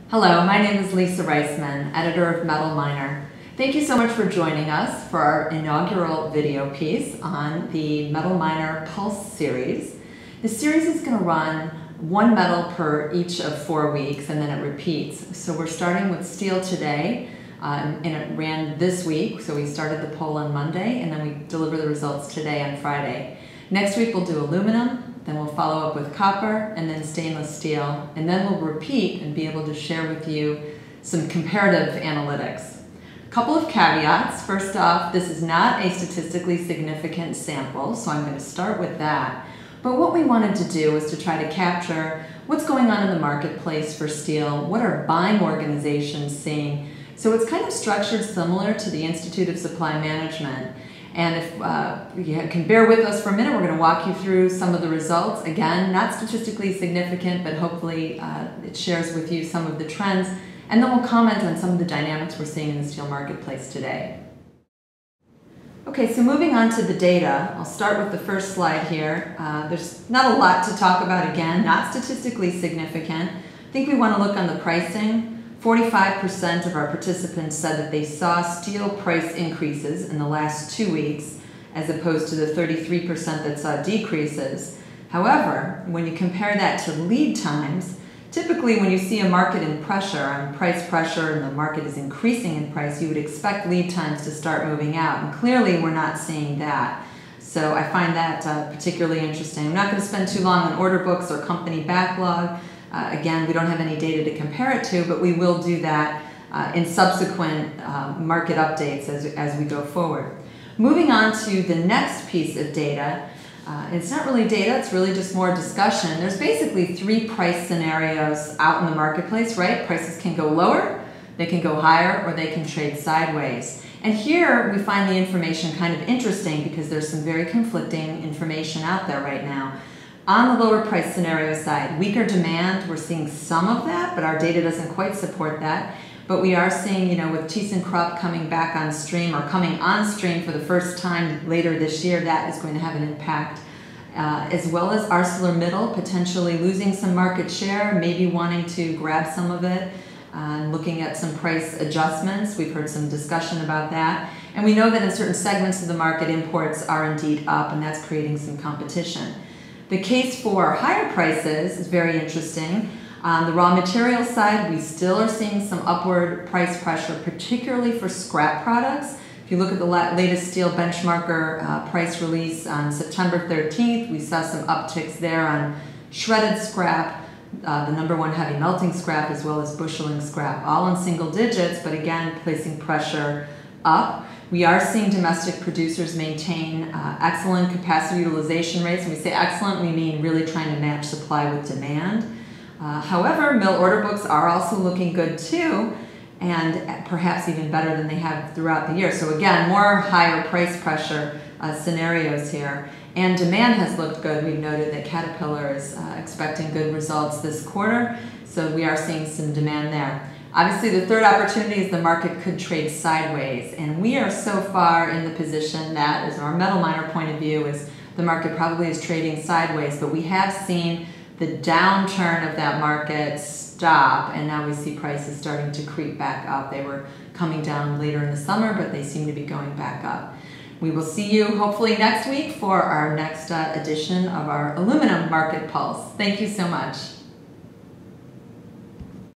Hello, my name is Lisa Reisman, editor of Metal Miner. Thank you so much for joining us for our inaugural video piece on the Metal Miner Pulse series. The series is going to run one metal per each of 4 weeks, and then it repeats. So we're starting with steel today, and it ran this week. So we started the poll on Monday, and then we deliver the results today on Friday. Next week we'll do aluminum, then we'll follow up with copper, and then stainless steel, and then we'll repeat and be able to share with you some comparative analytics. A couple of caveats. First off, this is not a statistically significant sample, so I'm going to start with that. But what we wanted to do was to try to capture what's going on in the marketplace for steel, what are buying organizations seeing. So it's kind of structured similar to the Institute of Supply Management. And if you can bear with us for a minute, we're going to walk you through some of the results. Again, not statistically significant, but hopefully it shares with you some of the trends. And then we'll comment on some of the dynamics we're seeing in the steel marketplace today. Okay, so moving on to the data, I'll start with the first slide here. There's not a lot to talk about again, not statistically significant. I think we want to look on the pricing. 45% of our participants said that they saw steel price increases in the last 2 weeks, as opposed to the 33% that saw decreases. However, when you compare that to lead times, typically when you see a market in pressure, price pressure, and the market is increasing in price, you would expect lead times to start moving out. And clearly we're not seeing that. So I find that particularly interesting. I'm not going to spend too long on order books or company backlog. Again, we don't have any data to compare it to, but we will do that in subsequent market updates as we go forward. Moving on to the next piece of data, it's not really data, it's really just more discussion. There's basically 3 price scenarios out in the marketplace, right? Prices can go lower, they can go higher, or they can trade sideways. And here we find the information kind of interesting because there's some very conflicting information out there right now. On the lower price scenario side, weaker demand, we're seeing some of that, but our data doesn't quite support that. But we are seeing, with ThyssenKrupp coming back on stream or coming on stream for the first time later this year, that is going to have an impact. As well as ArcelorMittal potentially losing some market share, maybe wanting to grab some of it, looking at some price adjustments. We've heard some discussion about that. And we know that in certain segments of the market, imports are indeed up, and that's creating some competition. The case for higher prices is very interesting. On the raw material side, we still are seeing some upward price pressure, particularly for scrap products. If you look at the latest steel benchmarker price release on September 13th, we saw some upticks there on shredded scrap, the #1 heavy melting scrap, as well as busheling scrap, all in single digits, but again, placing pressure up. We are seeing domestic producers maintain excellent capacity utilization rates. When we say excellent, we mean really trying to match supply with demand. However, mill order books are also looking good too, and perhaps even better than they have throughout the year. So again, more higher price pressure scenarios here. And demand has looked good. We've noted that Caterpillar is expecting good results this quarter, so we are seeing some demand there. Obviously, the third opportunity is the market could trade sideways, and we are so far in the position that, as our Metal Miner point of view, is the market probably is trading sideways, but we have seen the downturn of that market stop, and now we see prices starting to creep back up. They were coming down later in the summer, but they seem to be going back up. We will see you hopefully next week for our next edition of our Aluminum Market Pulse. Thank you so much.